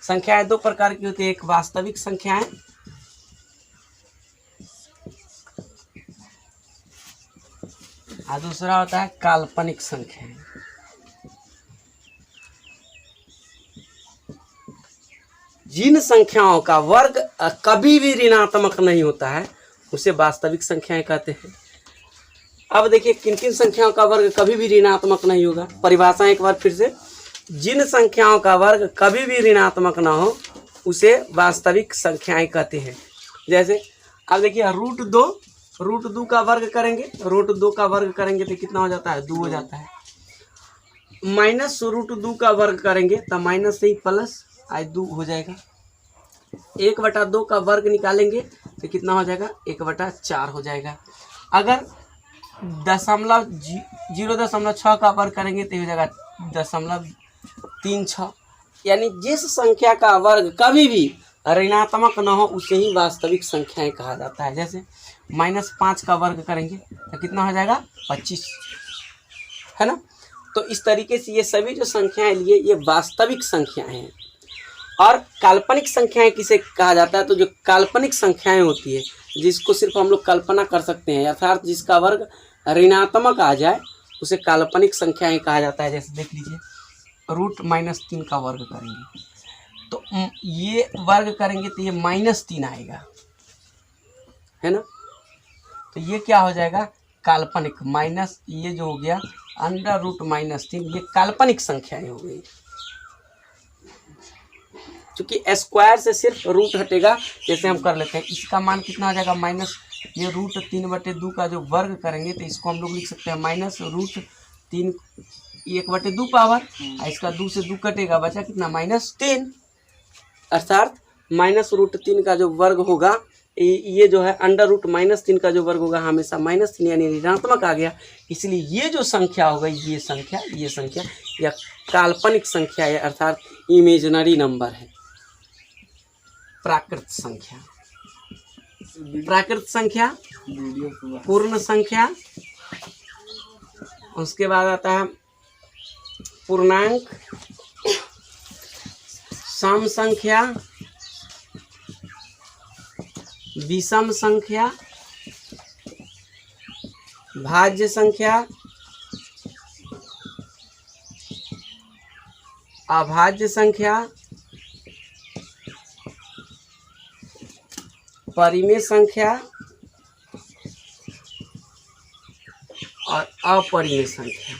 संख्याएं दो प्रकार की होती है, एक वास्तविक संख्याएं और दूसरा होता है काल्पनिक संख्याएं। जिन संख्याओं का वर्ग कभी भी ऋणात्मक नहीं होता है उसे वास्तविक संख्याएं कहते हैं। अब देखिए किन किन संख्याओं का वर्ग कभी भी ऋणात्मक नहीं होगा। परिभाषा एक बार फिर से, जिन संख्याओं का वर्ग कभी भी ऋणात्मक ना हो उसे वास्तविक संख्याएं कहते हैं। जैसे अब देखिए रूट दो का वर्ग करेंगे, रूट दो का वर्ग करेंगे तो कितना हो जाता है, 2 हो जाता है। माइनस रूट दो का वर्ग करेंगे तो माइनस से ही प्लस आज 2 हो जाएगा। 1/2 का वर्ग निकालेंगे तो कितना हो जाएगा, 1/4 हो जाएगा। अगर 0.6 का वर्ग करेंगे तो हो जाएगा 0.36। यानी जिस संख्या का वर्ग कभी भी ऋणात्मक न हो उसे ही वास्तविक संख्याएं कहा जाता है। जैसे -5 का वर्ग करेंगे तो कितना हो जाएगा, 25, है ना। तो इस तरीके से ये सभी जो संख्याएं लिए ये वास्तविक संख्याएं हैं। और काल्पनिक संख्याएं किसे कहा जाता है, तो जो काल्पनिक संख्याएं होती है जिसको सिर्फ हम लोग कल्पना कर सकते हैं, अर्थात जिसका वर्ग ऋणात्मक आ जाए उसे काल्पनिक संख्याएं कहा जाता है। जैसे देख लीजिए √-3 का वर्ग करेंगे तो ये वर्ग करेंगे तो ये -3 आएगा, है ना। तो ये क्या हो जाएगा, काल्पनिक माइनस, ये जो हो गया √-3, ये काल्पनिक संख्याएं हो गई। क्योंकि स्क्वायर से सिर्फ रूट हटेगा। जैसे हम कर लेते हैं, इसका मान कितना हो जाएगा, माइनस, ये √3/2 का जो वर्ग करेंगे तो इसको हम लोग लिख सकते हैं -√3 1/2 पावर, इसका 2 से 2 कटेगा, बचा कितना, -3। अर्थात -√3 का जो वर्ग होगा, ये जो है √-3 का जो वर्ग होगा हमेशा -3 यानी ऋणात्मक आ गया। इसलिए ये जो संख्या होगा, ये संख्या या काल्पनिक संख्या है, अर्थात इमेजिनरी नंबर है। प्राकृत संख्या, पूर्ण संख्या, उसके बाद आता है पूर्णांक, सम संख्या, विषम संख्या, भाज्य संख्या, अभाज्य संख्या, परिमेय संख्या और अपरिमेय संख्या।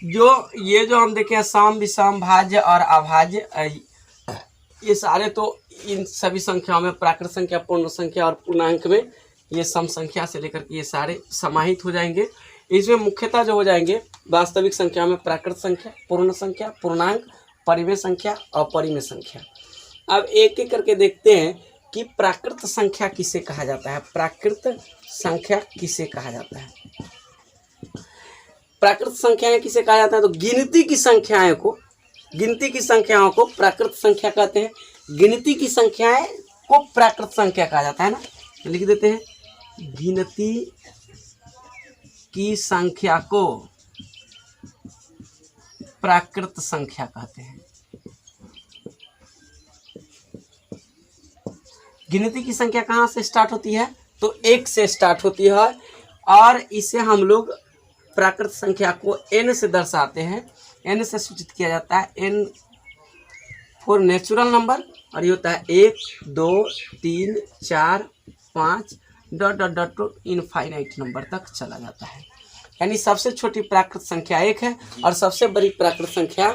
जो हम देखें सम, विषम, भाज्य और अभाज्य, ये सारे तो इन सभी संख्याओं में प्राकृत संख्या, पूर्ण संख्या और पूर्णांक में ये सम संख्या से लेकर के ये सारे समाहित हो जाएंगे। इसमें मुख्यतः जो हो जाएंगे वास्तविक संख्या में प्राकृत संख्या, पूर्ण संख्या, पूर्णांक, परिमेय संख्या, अपरिमेय संख्या। अब एक एक करके देखते हैं कि प्राकृत संख्या किसे कहा जाता है। प्राकृत संख्या किसे कहा जाता है, प्राकृत संख्याएं किसे कहा जाता है, तो गिनती की संख्याओं को प्राकृत संख्या कहते हैं। गिनती की संख्याएं को प्राकृत संख्या कहा जाता है ना, तो लिख देते हैं, गिनती की संख्या को प्राकृत संख्या कहते हैं। गिनती की संख्या कहाँ से स्टार्ट होती है, तो 1 से स्टार्ट होती है और इसे हम लोग प्राकृत संख्या को n से दर्शाते हैं। n से सूचित किया जाता है, n फॉर नेचुरल नंबर, और ये होता है 1 2 3 4 5 ... इनफाइनाइट नंबर तक चला जाता है। यानी सबसे छोटी प्राकृत संख्या 1 है और सबसे बड़ी प्राकृत संख्या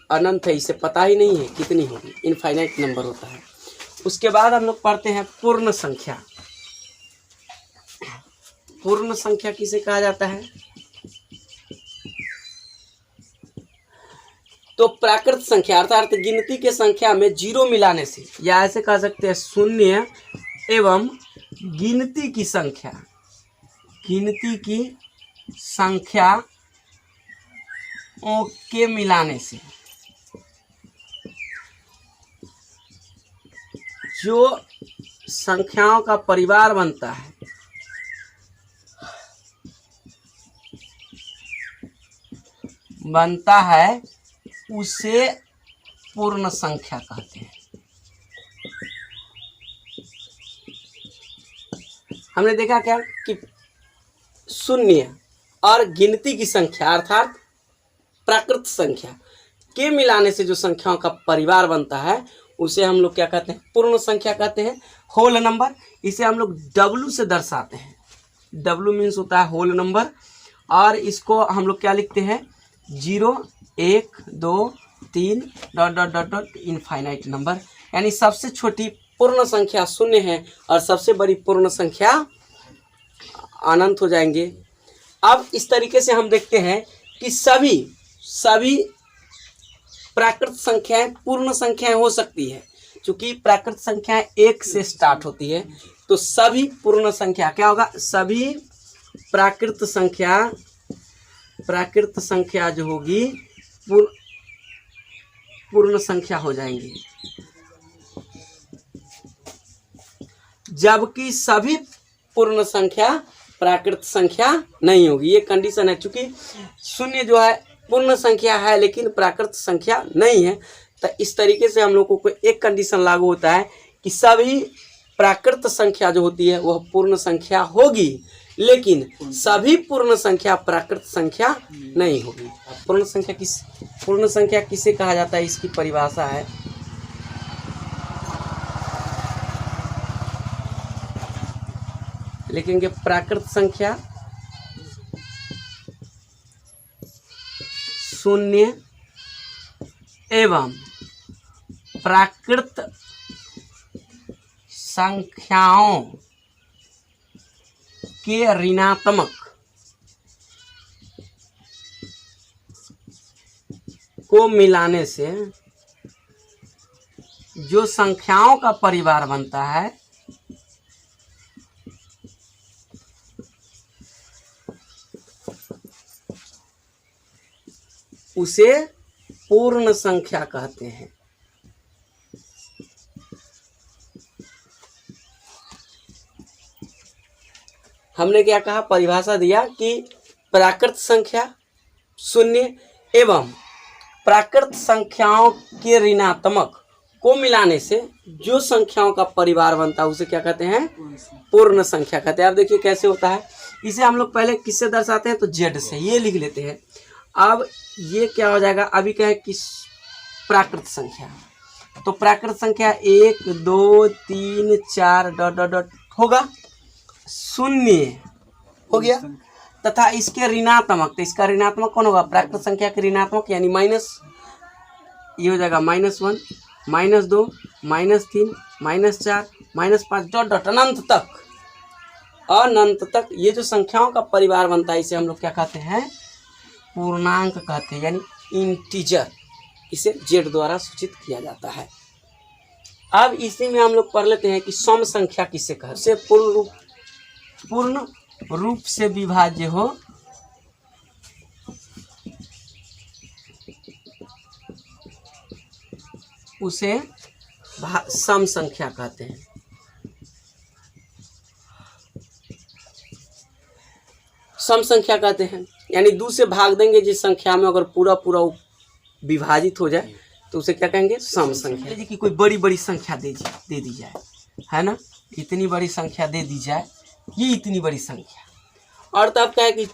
अनंत है, इसे पता ही नहीं है कितनी होगी, इनफाइनाइट नंबर होता है। उसके बाद हम लोग पढ़ते हैं पूर्ण संख्या। पूर्ण संख्या किसे कहा जाता है, तो प्राकृत संख्या अर्थात गिनती के संख्या में 0 मिलाने से, या ऐसे कह सकते हैं 0 एवं गिनती की संख्या के मिलाने से जो संख्याओं का परिवार बनता है, बनता है उसे पूर्ण संख्या कहते हैं। हमने देखा क्या कि शून्य और गिनती की संख्या अर्थात प्राकृत संख्या के मिलाने से जो संख्याओं का परिवार बनता है उसे हम लोग क्या कहते हैं, पूर्ण संख्या कहते हैं, होल नंबर। इसे हम लोग W से दर्शाते हैं। W मीन्स होता है होल नंबर, और इसको हम लोग क्या लिखते हैं, 0 1 2 3 dot dot dot dot infinite number. यानी सबसे छोटी पूर्ण संख्या शून्य है और सबसे बड़ी पूर्ण संख्या अनंत हो जाएंगे। अब इस तरीके से हम देखते हैं कि सभी प्राकृत संख्याएं पूर्ण संख्याएं हो सकती है। क्योंकि प्राकृत संख्याएं 1 से स्टार्ट होती है, तो सभी पूर्ण संख्या क्या होगा, सभी प्राकृत संख्या जो होगी पूर्ण संख्या हो जाएंगी, जबकि सभी पूर्ण संख्या प्राकृत संख्या नहीं होगी। ये कंडीशन है। चूंकि शून्य जो है पूर्ण संख्या है लेकिन प्राकृत संख्या नहीं है, तो इस तरीके से हम लोगों को एक कंडीशन लागू होता है कि सभी प्राकृत संख्या जो होती है वह पूर्ण संख्या होगी, लेकिन सभी पूर्ण संख्या प्राकृत संख्या नहीं होगी। पूर्ण संख्या किसे कहा जाता है, इसकी परिभाषा है, लिखेंगे प्राकृत संख्या शून्य एवं प्राकृत संख्याओं के ऋणात्मक को मिलाने से जो संख्याओं का परिवार बनता है उसे पूर्ण संख्या कहते हैं। हमने क्या कहा, परिभाषा दिया कि प्राकृत संख्या शून्य एवं प्राकृत संख्याओं के ऋणात्मक को मिलाने से जो संख्याओं का परिवार बनता है उसे क्या कहते हैं, पूर्ण संख्या कहते हैं। अब देखिए कैसे होता है, इसे हम लोग पहले किससे दर्शाते हैं, तो Z से, ये लिख लेते हैं। अब ये क्या हो जाएगा, अभी क्या है कि प्राकृत संख्या, तो प्राकृत संख्या 1 2 3 4 डॉट डॉट डॉट होगा, शून्य हो गया, तथा इसके ऋणात्मक, तो इसका ऋणात्मक कौन होगा, प्राकृत संख्या के ऋणात्मक यानी माइनस, ये हो जाएगा -1 -2 -3 -4 -5 डॉट डॉट अनंत तक ये जो संख्याओं का परिवार बनता है इसे हम लोग क्या कहते हैं, पूर्णांक कहते हैं, यानी इंटीजर। इसे Z द्वारा सूचित किया जाता है। अब इसी में हम लोग पढ़ लेते हैं कि सम संख्या किसे कहते हैं, से पूर्ण रूप से विभाज्य हो उसे सम संख्या कहते हैं। सम संख्या कहते हैं, यानी 2 से भाग देंगे जिस संख्या में अगर पूरा विभाजित हो जाए तो उसे क्या कहेंगे, सम संख्या। जैसे कि कोई बड़ी संख्या दे दी जाए, है ना, इतनी बड़ी संख्या दे दी जाए, ये इतनी बड़ी संख्या, और तब क्या है कि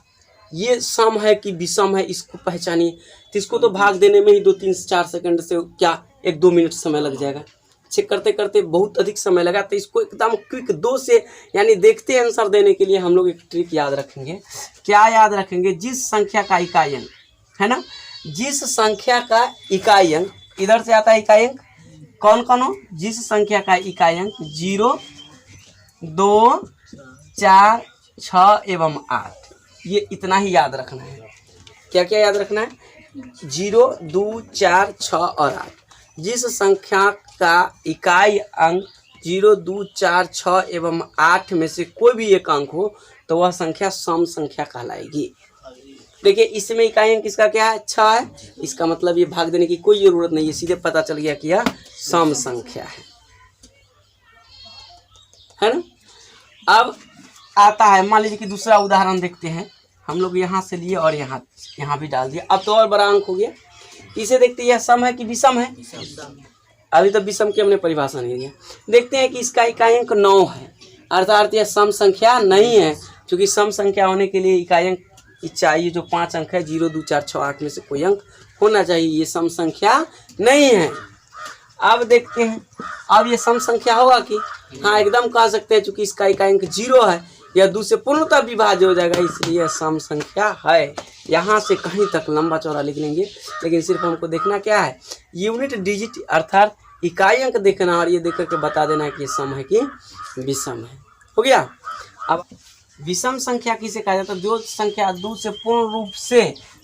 ये सम है कि विषम है, इसको पहचानिए। तो इसको तो भाग देने में ही 2 3 4 सेकंड से क्या 1 2 मिनट समय लग जाएगा, चेक करते करते बहुत अधिक समय लगा। तो इसको एकदम क्विक 2 से यानी देखते आंसर देने के लिए हम लोग एक ट्रिक याद रखेंगे। क्या याद रखेंगे, जिस संख्या का इकाई अंक है ना, जिस संख्या का इकाई अंक, इधर से आता है इकाई अंक, कौन कौन हो, जिस संख्या का इकाई अंक 0 2 4 6 एवं 8, ये इतना ही याद रखना है। क्या क्या याद रखना है, 0 2 4 6 और 8। जिस संख्या का इकाई अंक 0 2 4 6 एवं 8 में से कोई भी एक अंक हो तो वह संख्या सम संख्या कहलाएगी। देखिए इसमें इकाई अंक किसका क्या है, 6 है, इसका मतलब ये भाग देने की कोई जरूरत नहीं है, सीधे पता चल गया कि यह सम संख्या है ना। अब आता है, मान लीजिए कि दूसरा उदाहरण देखते हैं हम लोग यहाँ से लिए और यहाँ भी डाल दिया। अब तो और बड़ा अंक हो गया। इसे देखते हैं यह सम है कि विषम है। अभी तो विषम की हमने परिभाषा नहीं दिया। देखते हैं कि इसका इकाई अंक 9 है, अर्थात यह सम संख्या नहीं है, क्योंकि सम संख्या होने के लिए इकाई अंक चाहिए जो 5 अंक है, 0 2 4 6 8 में से कोई अंक होना चाहिए। ये सम संख्या नहीं है। अब देखते हैं अब ये सम संख्या होगा कि हाँ, एकदम कह सकते हैं, चूंकि इसका इकाई अंक 0 है, यह 2 से पूर्णतः विभाज्य हो जाएगा, इसलिए सम संख्या है। यहाँ से कहीं तक लंबा चौड़ा लिख लेंगे, लेकिन सिर्फ हमको देखना क्या है, यूनिट डिजिट अर्थात इकाई अंक देखना और ये देख करके बता देना है कि ये सम है कि विषम है। हो गया। अब विषम संख्या किसे कहा जाता है? जो संख्या 2 से पूर्ण रूप से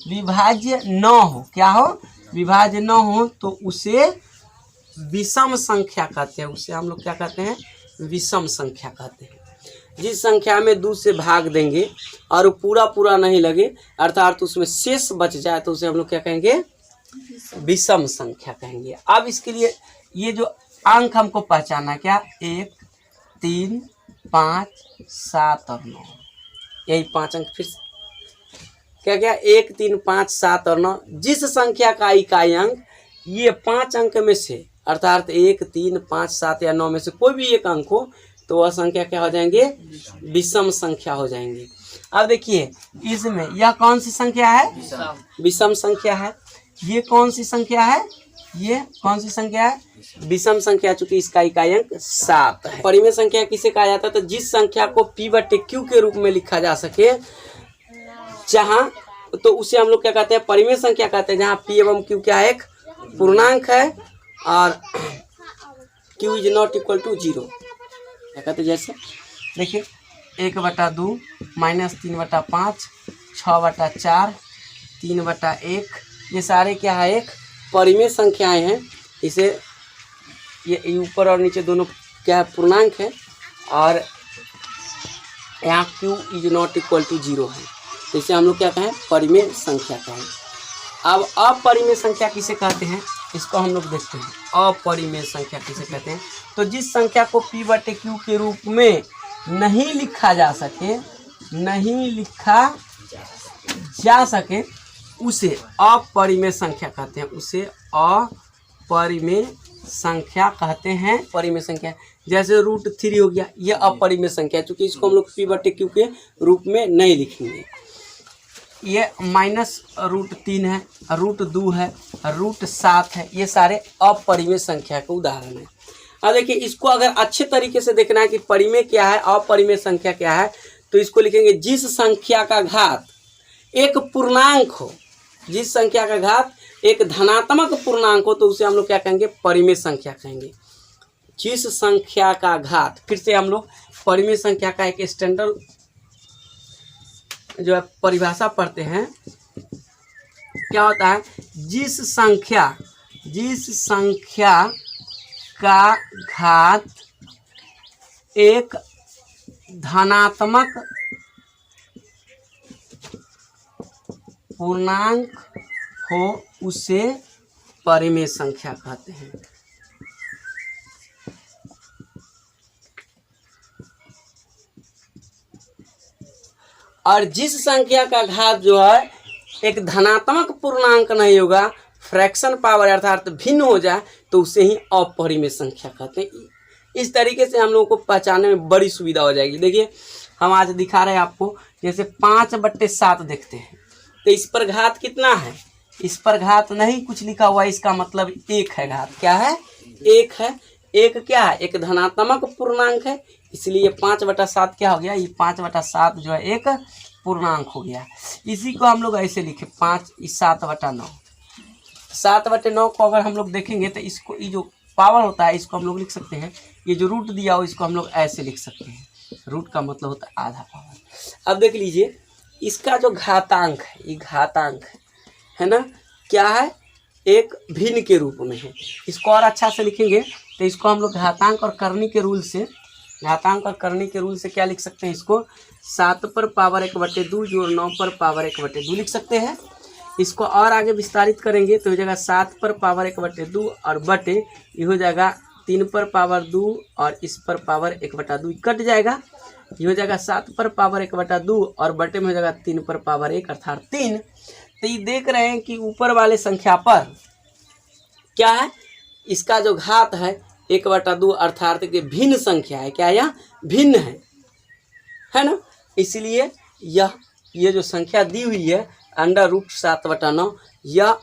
विभाज्य न हो। क्या हो? विभाज्य न हो तो उसे विषम संख्या कहते हैं। उसे हम लोग क्या कहते हैं? विषम संख्या कहते हैं। जिस संख्या में 2 से भाग देंगे और पूरा नहीं लगे, अर्थात उसमें शेष बच जाए, तो उसे हम लोग क्या कहेंगे? विषम संख्या कहेंगे। अब इसके लिए ये जो अंक हमको पहचानना है, क्या? 1 3 5 7 और 9, यही 5 अंक। फिर क्या 1 3 5 7 और 9, जिस संख्या का इकाई अंक ये 5 अंक में से, अर्थात 1 3 5 7 या 9 में से कोई भी एक अंक हो, तो वह संख्या क्या हो जाएंगे? विषम संख्या हो जाएंगे। अब देखिए इसमें यह कौन सी संख्या है? विषम संख्या है। ये कौन सी संख्या है? ये कौन सी संख्या है? विषम संख्या, चूंकि इसका इकाई अंक 7 है। परिमेय संख्या किसे कहा जाता है? तो जिस संख्या को P/Q के रूप में लिखा जा सके, जहां तो उसे हम लोग क्या कहते हैं? परिमेय संख्या कहते हैं। जहाँ P एवं Q क्या है? एक पूर्णांक है और Q is not equal to 0। क्या कहते हैं? जैसे देखिए 1/2 -3/5 6/4 3/1, ये सारे क्या है? एक परिमेय संख्याएं हैं। इसे ये ऊपर और नीचे दोनों क्या है? पूर्णांक है और यहाँ Q is not equal to 0 है, तो इसे हम लोग क्या कहें? परिमेय संख्या कहें। अब अपरिमेय संख्या किसे कहते हैं? इसको हम लोग देखते हैं। अपरिमेय संख्या किसे कहते हैं? तो जिस संख्या को P/Q के रूप में नहीं लिखा जा सके, उसे अपरिमेय संख्या कहते हैं। उसे अपरिमेय संख्या कहते हैं। परिमेय संख्या जैसे √3 हो गया, ये अपरिमेय संख्या, चूंकि इसको हम लोग P/Q के रूप में नहीं लिखेंगे। ये -√3 है, √2 है, √7 है, ये सारे अपरिमेय संख्या के उदाहरण हैं। अब देखिए इसको अगर अच्छे तरीके से देखना है कि परिमेय क्या है, अपरिमेय संख्या क्या है, तो इसको लिखेंगे जिस संख्या का घात एक पूर्णांक हो, जिस संख्या का घात एक धनात्मक पूर्णांक हो, तो उसे हम लोग क्या कहेंगे? परिमेय संख्या कहेंगे। जिस संख्या का घात, फिर से हम लोग परिमेय संख्या का एक स्टैंडर्ड जो है परिभाषा पढ़ते हैं। क्या होता है? जिस संख्या का घात एक धनात्मक पूर्णांक हो, उसे परिमेय संख्या कहते हैं। और जिस संख्या का घात जो है एक धनात्मक पूर्णांक नहीं होगा, फ्रैक्शन पावर अर्थात भिन्न हो जाए, तो उसे ही अपरिमेय संख्या कहते हैं। इस तरीके से हम लोगों को पहचानने में बड़ी सुविधा हो जाएगी। देखिए हम आज दिखा रहे हैं आपको, जैसे 5/7 देखते हैं, तो इस पर घात कितना है? इस पर घात नहीं कुछ लिखा हुआ है, इसका मतलब 1 है। घात क्या है? 1 है। 1 क्या है? एक धनात्मक पूर्णांक है, इसलिए 5/7 क्या हो गया? ये 5/7 जो है एक पूर्णांक हो गया। इसी को हम लोग ऐसे लिखे 7/9। 7/9 को अगर हम लोग देखेंगे तो इसको ये जो पावर होता है इसको हम लोग लिख सकते हैं, ये जो रूट दिया हो इसको हम लोग ऐसे लिख सकते हैं। रूट का मतलब होता है आधा पावर। अब देख लीजिए इसका जो घातांक है, ये घातांक है ना, क्या है? एक भिन्न के रूप में है। इसको और अच्छा से लिखेंगे तो इसको हम लोग घातांक और करनी के रूल से क्या लिख सकते हैं? इसको 7 पर पावर 1/2 जोड़ 9 पर पावर 1/2 लिख सकते हैं। इसको और आगे विस्तारित करेंगे तो हो जाएगा 7 पर पावर 1/2 और बटे ये हो जाएगा 3 पर पावर 2 और इस पर पावर 1/2 कट जाएगा। ये हो जाएगा 7 पर पावर 1/2 और बटे में हो जाएगा 3 पर पावर 1 अर्थात 3। तो ये देख रहे हैं कि ऊपर वाले संख्या पर क्या है, इसका जो घात है 1/2 अर्थात कि भिन्न संख्या है। क्या यह भिन्न है ना, इसलिए ये जो संख्या दी हुई है √7/9 यह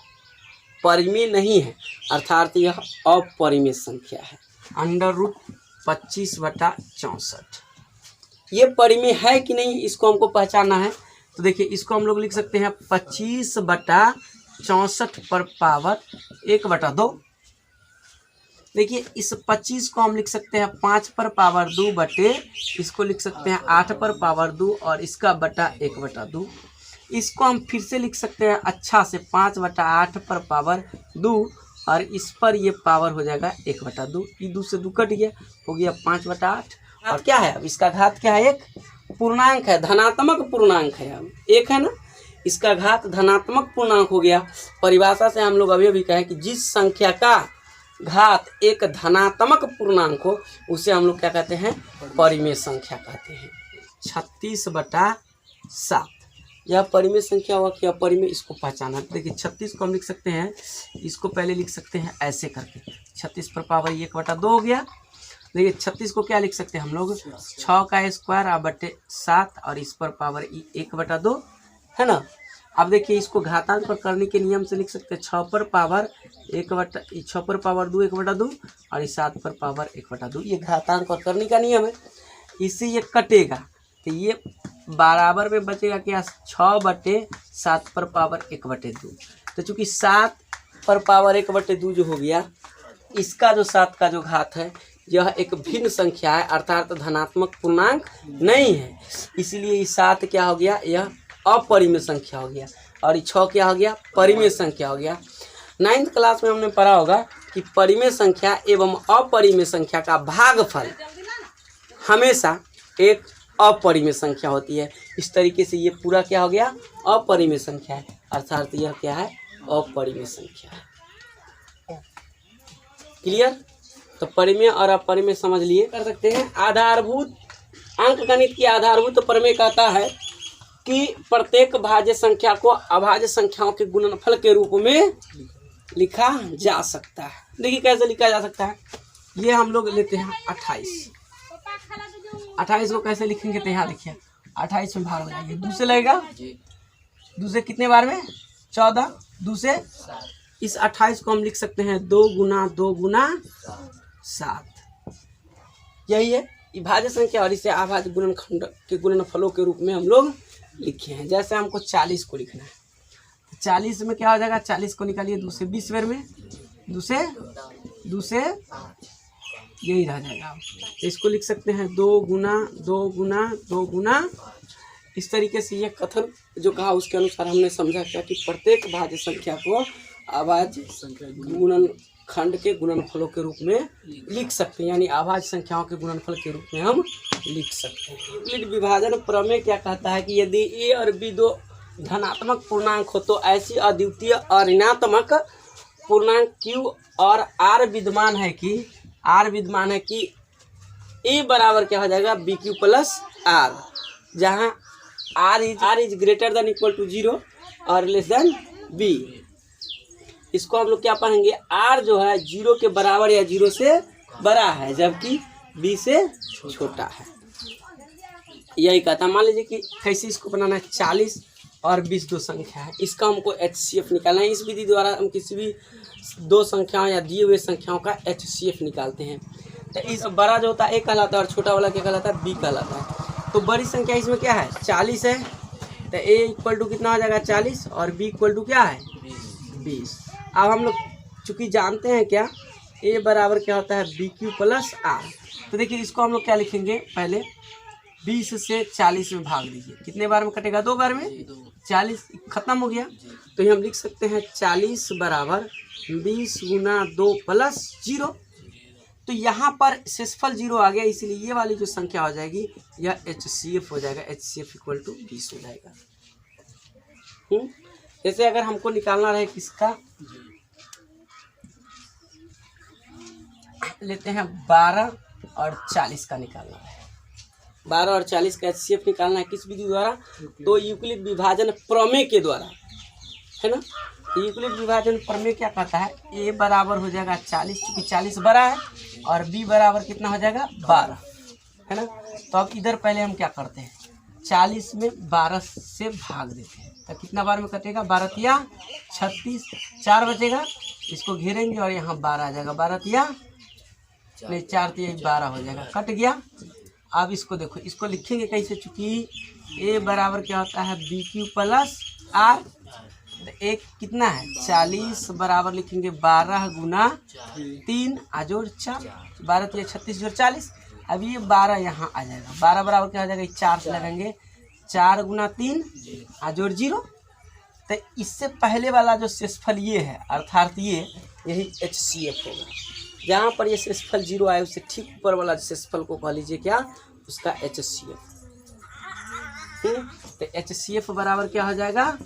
परिमेय नहीं है अर्थात यह अपरिमेय संख्या है। √25/64 ये परिमेय है कि नहीं इसको हमको पहचानना है। तो देखिए इसको हम लोग लिख सकते हैं 25/64 पर पावर 1/2। देखिए इस 25 को हम लिख सकते हैं 5 पर पावर 2 बटे इसको लिख सकते हैं 8 पर पावर 2 और इसका बटा 1/2। इसको हम फिर से लिख सकते हैं अच्छा से 5/8 पर पावर 2 और इस पर ये पावर हो जाएगा 1/2। ये 2 से 2 कट गया, हो गया 5/8। और क्या है अब इसका घात क्या है, एक पूर्णांक है, धनात्मक पूर्णांक है। अब एक है ना, इसका घात धनात्मक पूर्णांक हो गया। परिभाषा से हम लोग अभी कहें कि जिस संख्या का घात एक धनात्मक पूर्णांक हो उसे हम लोग क्या कहते हैं, परिमेय संख्या कहते हैं। 36/7 यह परिमेय संख्या हुआ कि अपरिमेय, इसको पहचाना। देखिए 36 को हम लिख सकते हैं, इसको पहले लिख सकते हैं ऐसे करके 36 पर पावर 1/2 हो गया। देखिए 36 को क्या लिख सकते हैं हम लोग 6 का स्क्वायर बटे 7 और इस पर पावर 1/2 है ना। अब देखिए इसको घातांक पर करने के नियम से लिख सकते हैं 6 पर पावर 2 1/2 और इस 7 पर पावर 1/2। ये घातांक पर करने का नियम है। इससे ये कटेगा तो ये बराबर में बचेगा क्या 6/7 पर पावर 1/2। तो चूंकि 7 पर पावर 1/2 जो हो गया, इसका जो 7 का जो घात है यह एक भिन्न संख्या है अर्थात धनात्मक पूर्णांक नहीं है, इसलिए ये 7 क्या हो गया, यह अपरिमेय संख्या हो गया और ये 6 क्या हो गया, परिमेय संख्या हो गया। 9th क्लास में हमने पढ़ा होगा कि परिमेय संख्या एवं अपरिमेय संख्या का भागफल हमेशा एक अपरिमेय संख्या होती है। इस तरीके से ये पूरा क्या हो गया, अपरिमेय संख्या है अर्थात यह क्या है, अपरिमेय संख्या है। क्लियर। तो परिमेय और अपरिमेय समझ लिए। कर सकते हैं आधारभूत अंकगणित की आधारभूत प्रमेय कहता है कि प्रत्येक भाज्य संख्या को अभाज्य संख्याओं के गुणनफल के रूप में लिखा जा सकता है। देखिए कैसे लिखा जा सकता है। ये हम लोग लेते हैं 28 को कैसे लिखेंगे, तो यहाँ देखिए 28 में भाग हो जाएंगे, 2 से लगेगा, 2 से कितने बार में 14, 2 से इस 28 को हम लिख सकते हैं 2 गुना 7। यही है भाज्य संख्या और इसे अभाज्य गुणनखंड के गुणनफलों के रूप में हम लोग लिखे हैं। जैसे हमको 40 को लिखना है, 40 में क्या हो जाएगा, 40 को निकालिए 2 से 20 बार में, 2 से यही रह जाएगा। तो इसको लिख सकते हैं 2 गुना। इस तरीके से ये कथन जो कहा उसके अनुसार हमने समझा क्या कि प्रत्येक भाज्य संख्या को अभाज्य गुणनखंड के गुणनफलों के रूप में लिख सकते हैं, यानी अभाज्य संख्याओं के गुणनफल के रूप में हम लिख सकते हैं। यूक्लिड विभाजन प्रमेय क्या कहता है कि यदि ए और बी दो धनात्मक पूर्णांक हो तो ऐसी अद्वितीय और ऋणात्मक पूर्णांक क्यू और आर विद्यमान है कि ए बराबर क्या हो जाएगा, बी क्यू प्लस आर, जहाँ R is greater than equal to 0 और लेस देन बी। इसको हम लोग क्या पढ़ेंगे, आर जो है 0 के बराबर या 0 से बड़ा है जबकि बी से छोटा है। यही कहता है। मान लीजिए कि कैसे इसको बनाना है, 40 और 20 दो संख्या है, इसका हमको HCF निकालना है। इस विधि द्वारा हम किसी भी दो संख्याओं या दिए हुए संख्याओं का HCF निकालते हैं। तो इस बड़ा जो होता है A कहलाता है और छोटा वाला क्या कहलाता है, B कहलाता है। तो बड़ी संख्या इसमें क्या है, 40 है, तो A इक्वल टू कितना हो जाएगा 40 और B इक्वल टू क्या है 20। अब हम लोग चूँकि जानते हैं क्या, A बराबर क्या होता है BQ प्लस R। तो देखिए इसको हम लोग क्या लिखेंगे, पहले 20 से 40 में भाग दीजिए, कितने बार में कटेगा, 2 बार में, 40 खत्म हो गया। तो ये हम लिख सकते हैं 40 बराबर 20 गुना 2 प्लस 0। तो यहाँ पर शेषफल 0 आ गया, इसलिए ये वाली जो संख्या हो जाएगी यह HCF हो जाएगा, HCF इक्वल टू 20 हो जाएगा। जैसे अगर हमको निकालना रहे किसका, लेते हैं 12 और 40 का निकालना है। 12 और 40 का HCF निकालना है किस विधि द्वारा? तो यूक्लिड विभाजन प्रमेय के द्वारा, है ना। यूक्लिड विभाजन प्रमेय क्या कहता है? A बराबर हो जाएगा 40, चूँकि 40 बड़ा है, और B बराबर कितना हो जाएगा? 12, है ना। तो अब इधर पहले हम क्या करते हैं, 40 में 12 से भाग देते हैं, तो कितना बार में कटेगा? 12 तिया 36, 4 बचेगा, इसको घेरेंगे और यहाँ 12 आ जाएगा, 12 तिया नहीं 4 तिया 12 हो जाएगा, कट गया। अब इसको देखो, इसको लिखेंगे कैसे? चूँकि A बराबर क्या होता है? BQ प्लस R, तो एक कितना है? 40 बराबर लिखेंगे 12 गुना 3 जोड़ 4, 12 तिया 36 जोड़ 40। अब ये 12 यहाँ आ जाएगा, 12 बराबर क्या हो जाएगा? 4 से लगेंगे, 4 गुना 3 जोड़ 0। तो इससे पहले वाला जो शेषफल ये है, अर्थात ये यही HCF होगा। जहाँ पर ये शेषफल 0 आए उससे ठीक ऊपर वाला शेषफल को कह लीजिए क्या? उसका HCF। ठीक है, तो HCF बराबर क्या हो जाएगा?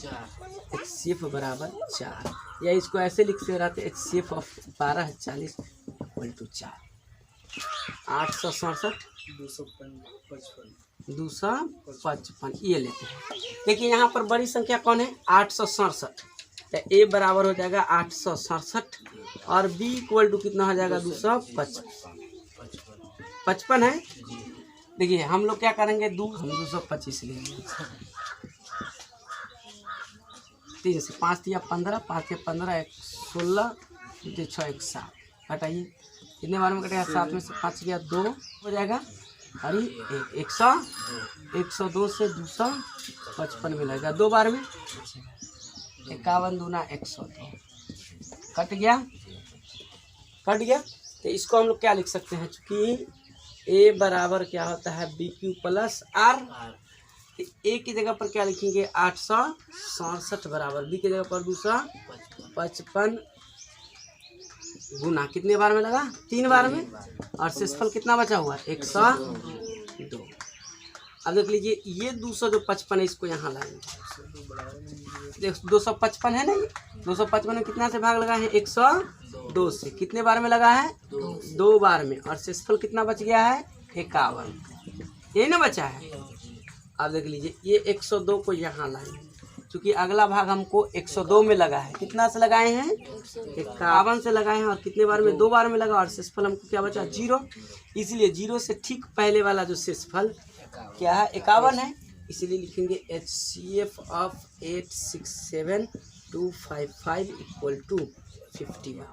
HCF बराबर 4, या इसको ऐसे लिख से रहते HCF ऑफ 12 40 इक्वल टू 4, 867 255 ये लेते हैं। देखिए यहाँ पर बड़ी संख्या कौन है? 867, तो A बराबर हो जाएगा 867 और B इक्वल टू कितना हो जाएगा? 255 है। देखिए हम लोग क्या करेंगे, हम 225 लेंगे, 3 से 5 दिया 15, 5 से 15 1 16 6 1 7, हटाइए कितने बार में कटेगा? 7 में से 5 गया 2 हो जाएगा, अरे 102 से 255 मिलेगा, 2 बार में 51 दूना 102, कट गया। तो इसको हम लोग क्या लिख सकते हैं? चूँकि A बराबर क्या होता है? BQ प्लस R, A की जगह पर क्या लिखेंगे? 867 बराबर B की जगह पर 255 गुना कितने बार में लगा? 3 बार में, और शेषफल कितना बचा हुआ है? 102। अब देख लीजिए ये 255 है, इसको यहाँ लाएंगे, 255 है ना, ये 255 में कितना से भाग लगा है? 102 से, कितने बार में लगा है? 2 बार में, और शेषफल कितना बच गया है? 51, ये ना बचा है। अब देख लीजिए ये 102 को यहाँ लाएंगे, क्योंकि अगला भाग हमको 102 में लगा है, कितना से लगाए हैं? 51 से लगाए हैं, और कितने बार में? 2 बार में लगा, और शेषफल हमको क्या बचा? 0। इसलिए 0 से ठीक पहले वाला जो शेषफल क्या है? 51 है, इसलिए लिखेंगे HCF ऑफ 867255 इक्वल टू 51।